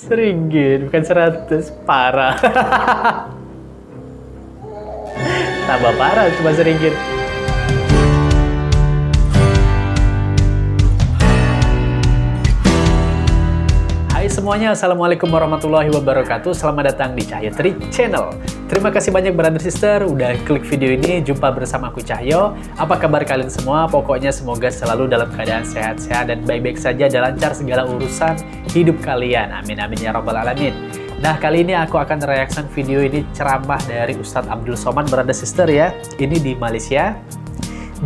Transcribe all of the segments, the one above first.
Seringgit, bukan 100. Parah. Tambah parah, cuma seringgit. Hai semuanya, Assalamualaikum warahmatullahi wabarakatuh. Selamat datang di Cahyo Trik Channel. Terima kasih banyak brother sister udah klik video ini. Jumpa bersama aku Cahyo. Apa kabar kalian semua? Pokoknya semoga selalu dalam keadaan sehat-sehat dan baik-baik saja dan lancar segala urusan hidup kalian. Amin amin ya rabbal alamin. Nah, kali ini aku akan reaction video ini ceramah dari Ustadz Abdul Somad brother sister ya. Ini di Malaysia.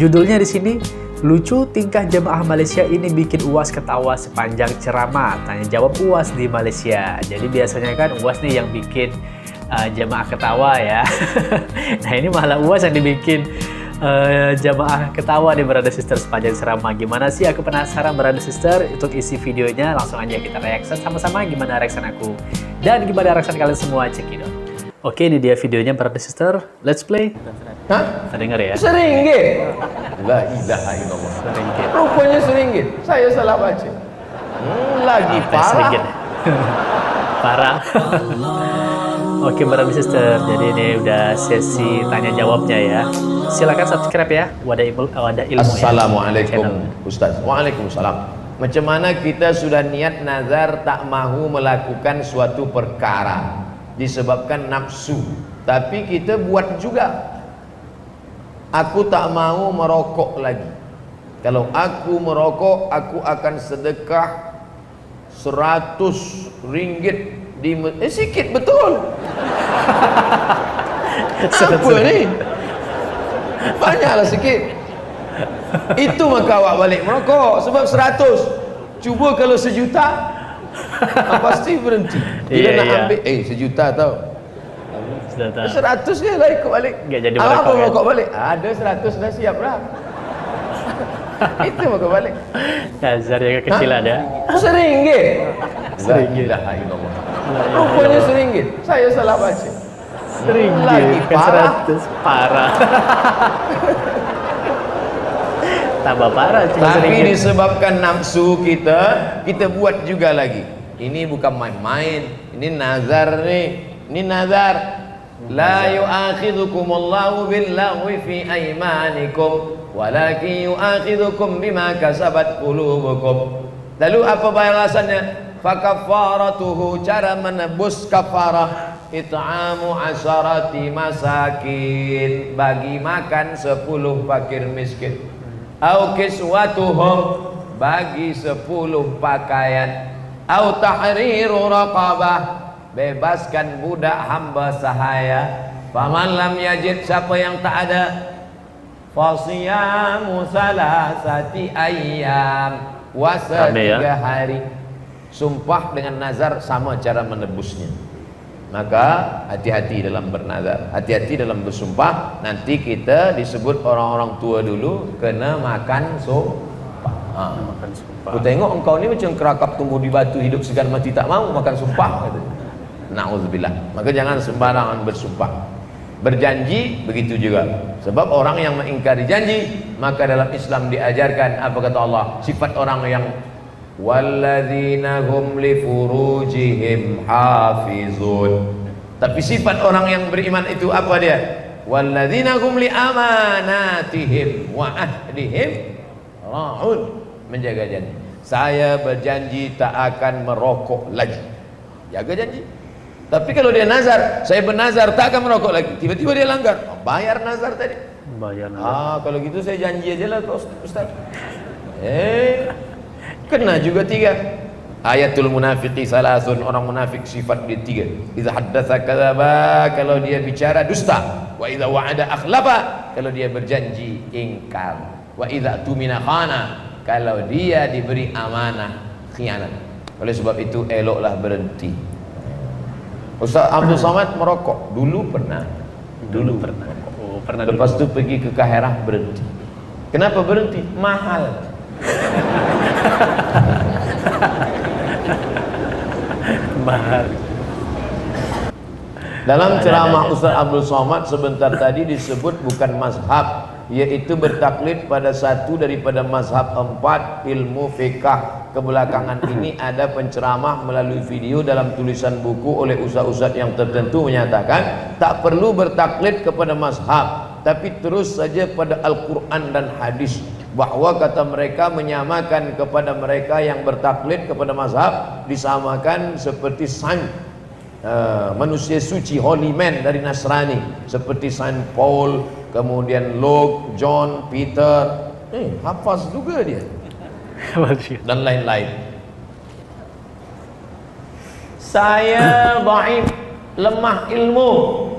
Judulnya di sini, lucu tingkah jemaah Malaysia ini bikin UAS ketawa sepanjang ceramah. Tanya jawab UAS di Malaysia. Jadi biasanya kan UAS nih yang bikin jemaah ketawa ya. Nah ini malah UAS yang dibikin jemaah ketawa nih brother sister sepanjang ceramah. Gimana sih? Aku penasaran brother sister. Untuk isi videonya langsung aja kita reaction sama-sama gimana reaction aku. Dan gimana reaction kalian semua, cekidot. Oke, ini dia videonya brother sister. Let's play. Hah? Terdengar ya? Seringgit? La ilaha illallah. Seringgit. Rupanya seringgit. Saya salah baca. Lagi parah. Seringgit. Parah. Oke, brother sister. Jadi ini udah sesi tanya jawabnya ya. Silakan subscribe ya. Wadah ilmu. Assalamualaikum ya, Ustaz. Waalaikumsalam. Macam mana kita sudah niat nazar tak mahu melakukan suatu perkara disebabkan nafsu, tapi kita buat juga. Aku tak mau merokok lagi. Kalau aku merokok, aku akan sedekah 100 ringgit di sikit betul. Apa ni? Banyaklah sikit. Itu maka awak balik merokok sebab 100. Cuba kalau 1 juta, pasti berhenti. Bila nak ambil sejuta tau. 100 je lah ikut balik. Jadi apa merokok balik? Ada 100 dah siap dah. Itu merokok balik. Nazar yang kecilan ya. Seringgit. Seringgit. La ilaha illallah. Rupanya seringgit. Saya salah baca. Seringgit. Lagi parah. 100. Parah. Tambah parah. Tapi disebabkan nafsu kita buat juga lagi. Ini bukan main-main. Ini nazar nih. Ini nazar. La yu'akhidhukumullahu billaghwi fi aymanikum walakin yu'akhidhukum bima kasabat qulubukum. Lalu apa balasannya? Fakaffaratuhu, cara menebus kafarah, it'amu asharati masakin, bagi makan 10 fakir miskin. Au kiswatuhum, bagi 10 pakaian. Au tahriru raqabah, bebaskan budak hamba sahaya. Faman lam yajid, siapa yang tak ada, fasiyamu salasati ayyam, puasa 3 hari. Sumpah dengan nazar sama cara menebusnya. Maka hati-hati dalam bernazar, hati-hati dalam bersumpah. Nanti kita disebut orang-orang tua dulu kena makan sumpah. Makan sumpah. Aku tengok engkau ni macam kerakap tumbuh di batu, hidup segan mati tak mau makan sumpah. Na'udzubillah. Maka jangan sembarangan bersumpah. Berjanji begitu juga. Sebab orang yang mengingkari janji, maka dalam Islam diajarkan apa kata Allah? Sifat orang yang walladzina hum li furujihim hafizun. Tapi sifat orang yang beriman itu apa dia? Walladzina hum li amanatihim wa ahdihim ra'un. Menjaga janji. Saya berjanji tak akan merokok lagi. Jaga janji. Tapi kalau dia nazar, saya bernazar tak akan merokok lagi, tiba-tiba dia langgar, bayar nazar tadi. Bayar nazar. Kalau gitu saya janji aja lah Ustaz. Kena juga 3. Ayatul munafiqi salasun, orang munafik sifat dia 3. Idza haddatsa kadzaba, kalau dia bicara dusta. Wa idza wa'ada akhlafa, kalau dia berjanji ingkar. Wa idza tumina khana, kalau dia diberi amanah khianat. Oleh sebab itu eloklah berhenti. Ustaz Abdul Somad merokok dulu pernah. Oh, pernah. Lepas itu pergi ke Kaherah berhenti. Kenapa berhenti? Mahal. Mahal. Dalam ceramah Ustaz Abdul Somad sebentar tadi disebut bukan mazhab, yaitu bertaklid pada satu daripada mazhab 4 ilmu fiqh. Kebelakangan ini ada penceramah melalui video dalam tulisan buku oleh ustaz-ustaz yang tertentu menyatakan tak perlu bertaklid kepada mazhab, tapi terus saja pada Al-Quran dan hadis, bahwa kata mereka menyamakan kepada mereka yang bertaklid kepada mazhab disamakan seperti Saint manusia suci, holy man dari Nasrani, seperti Saint Paul, kemudian Luke, John, Peter, hafaz juga dia dan lain-lain. Saya dhaif, lemah ilmu,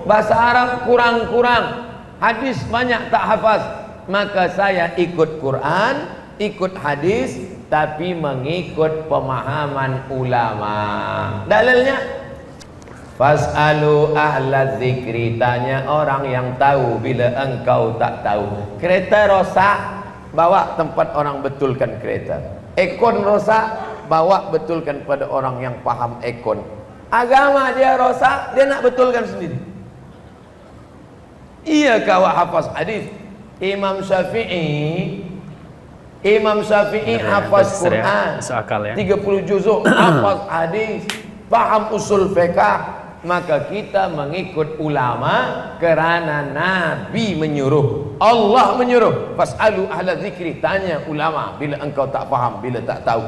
bahasa Arab kurang-kurang, hadis banyak tak hafaz, maka saya ikut Quran, ikut hadis, tapi mengikut pemahaman ulama. Dalilnya fas'alu ahla dzikri, tanya orang yang tahu bila engkau tak tahu. Kereta rosak, bawa tempat orang betulkan kereta. Ekon rosak, bawa betulkan pada orang yang paham ekon. Agama dia rosak, dia nak betulkan sendiri. Iya kau hafaz hadis. Imam Syafi'i hafaz Quran, 30 juzuk, hafaz hadis, paham usul fiqh. Maka kita mengikut ulama kerana Nabi menyuruh, Allah menyuruh. Fas'alu ahla zikri, tanya ulama bila engkau tak faham, bila tak tahu.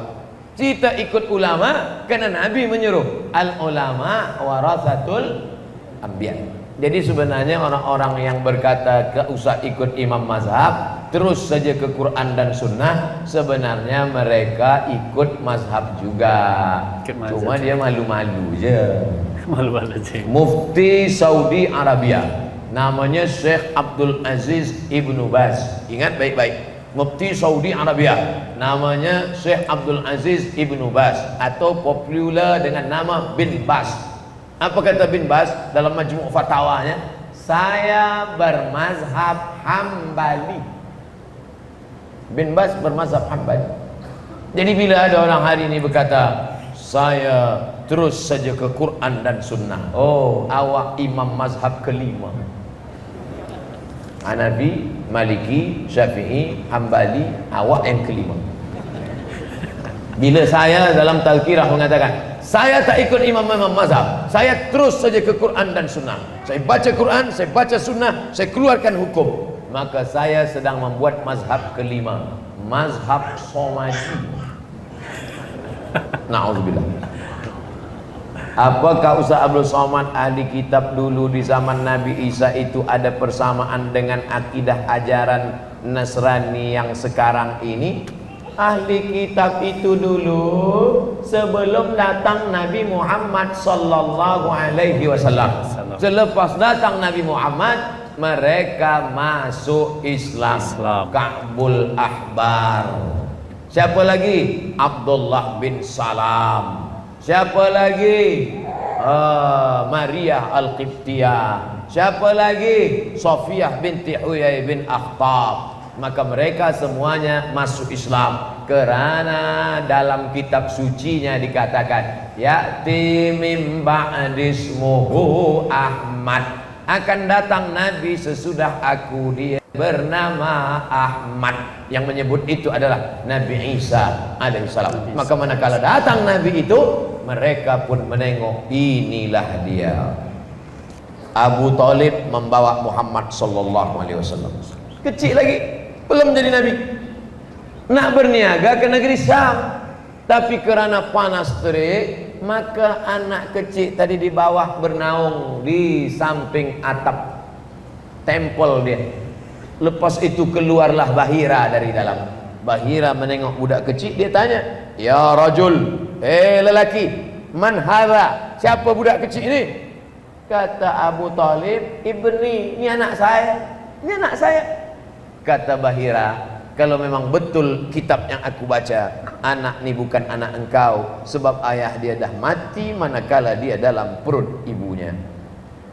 Kita ikut ulama kerana Nabi menyuruh. Al ulama warasatul anbiya. Jadi sebenarnya orang-orang yang berkata tak usah ikut imam mazhab, terus saja ke Quran dan sunnah, sebenarnya mereka ikut mazhab juga. Cuma dia malu-malu je. Mufti Saudi Arabia namanya Syekh Abdul Aziz Ibnu Baz. Ingat baik-baik, Mufti Saudi Arabia namanya Syekh Abdul Aziz Ibnu Baz, atau popular dengan nama Bin Baz. Apa kata Bin Baz dalam majmu' fatwanya? Saya bermazhab Hambali. Bin Baz bermazhab Hambali. Jadi bila ada orang hari ini berkata saya terus saja ke Quran dan sunnah, oh awak imam mazhab kelima. Hanafi, Maliki, Syafi'i, Hambali, awak yang kelima. Bila saya dalam tazkirah mengatakan saya tak ikut imam-imam mazhab, saya terus saja ke Quran dan sunnah, saya baca Quran, saya baca sunnah, saya keluarkan hukum, maka saya sedang membuat mazhab kelima, mazhab Somadi. Na'udzubillah. Apakah Ustaz Abdul Somad ahli kitab dulu di zaman Nabi Isa itu ada persamaan dengan akidah ajaran Nasrani yang sekarang ini? Ahli kitab itu dulu sebelum datang Nabi Muhammad sallallahu alaihi wasallam. Selepas datang Nabi Muhammad, mereka masuk Islam. Ka'bul Ahbar. Siapa lagi? Abdullah bin Salam. Siapa lagi? Maria Al-Qibtiyah. Siapa lagi? Sofiyah binti Huyai bin Akhtab. Maka mereka semuanya masuk Islam kerana dalam kitab sucinya dikatakan ya'ti mim ba'dismuhu Ahmad, akan datang Nabi sesudah aku, dia bernama Ahmad. Yang menyebut itu adalah Nabi Isa alaihissalam. Maka manakala datang Nabi itu, mereka pun menengok, inilah dia. Abu Talib membawa Muhammad sallallahu alaihi wasallam. Kecil lagi, belum jadi Nabi, nak berniaga ke negeri Syam, tapi kerana panas terik, maka anak kecil tadi di bawah bernaung di samping atap tempel dia. Lepas itu keluarlah Bahira dari dalam. Bahira menengok budak kecil, dia tanya, ya rajul, lelaki, man hadha, siapa budak kecil ini? Kata Abu Talib, ibni, ini anak saya, ini anak saya. Kata Bahira, kalau memang betul kitab yang aku baca, anak ni bukan anak engkau, sebab ayah dia dah mati manakala dia dalam perut ibunya.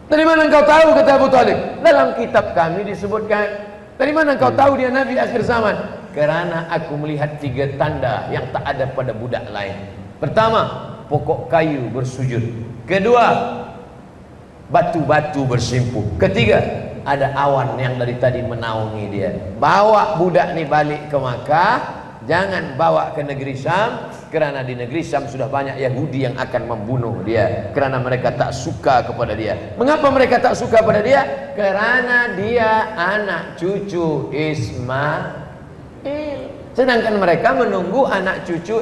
Dari mana engkau tahu? Kata Abu Talib, dalam kitab kami disebutkan. Dari mana engkau tahu dia Nabi akhir zaman? Kerana aku melihat 3 tanda yang tak ada pada budak lain. Pertama, pokok kayu bersujud. Kedua, batu-batu bersimpuh. Ketiga, ada awan yang dari tadi menaungi dia. Bawa budak nih balik ke Makkah, jangan bawa ke negeri Syam, karena di negeri Syam sudah banyak Yahudi yang akan membunuh dia, karena mereka tak suka kepada dia. Mengapa mereka tak suka pada dia? Karena dia anak cucu Ismail, sedangkan mereka menunggu anak cucu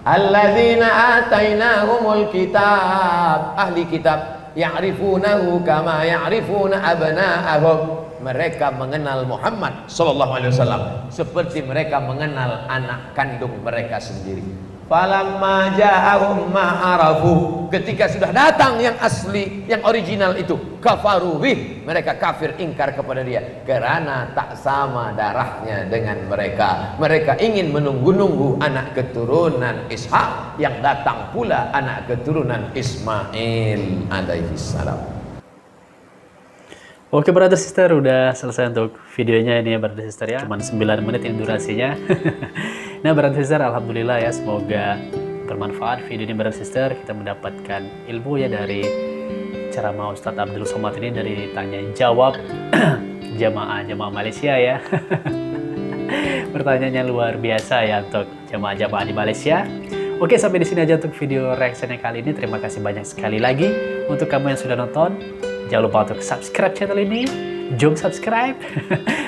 alladzina atainahumul kitab, ahli kitab, ya'rifunahu kama ya'rifuna abna'ahum. Mereka mengenal Muhammad sallallahu alaihi wasallam seperti mereka mengenal anak kandung mereka sendiri. Falamma ja'ahum ma arafu, ketika sudah datang yang asli, yang original itu, kafaru bih, mereka kafir, ingkar kepada dia, karena tak sama darahnya dengan mereka. Mereka ingin menunggu-nunggu anak keturunan Ishak, yang datang pula anak keturunan Ismail alaihi salam. Oke brother sister, udah selesai untuk videonya ini ya brother sister ya. Cuman 9 menit ini durasinya. Nah brother sister, alhamdulillah ya, semoga bermanfaat video ini brother sister. Kita mendapatkan ilmu ya dari ceramah Ustadz Abdul Somad ini, dari tanya jawab jamaah Malaysia ya. Pertanyaannya luar biasa ya untuk jamaah di Malaysia. Oke, sampai di sini aja untuk video reaksinya kali ini. Terima kasih banyak sekali lagi untuk kamu yang sudah nonton. Jangan lupa untuk subscribe channel ini, jom subscribe,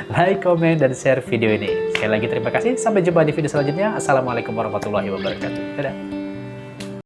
like, komen, dan share video ini. Sekali lagi terima kasih, sampai jumpa di video selanjutnya. Assalamualaikum warahmatullahi wabarakatuh. Dadah.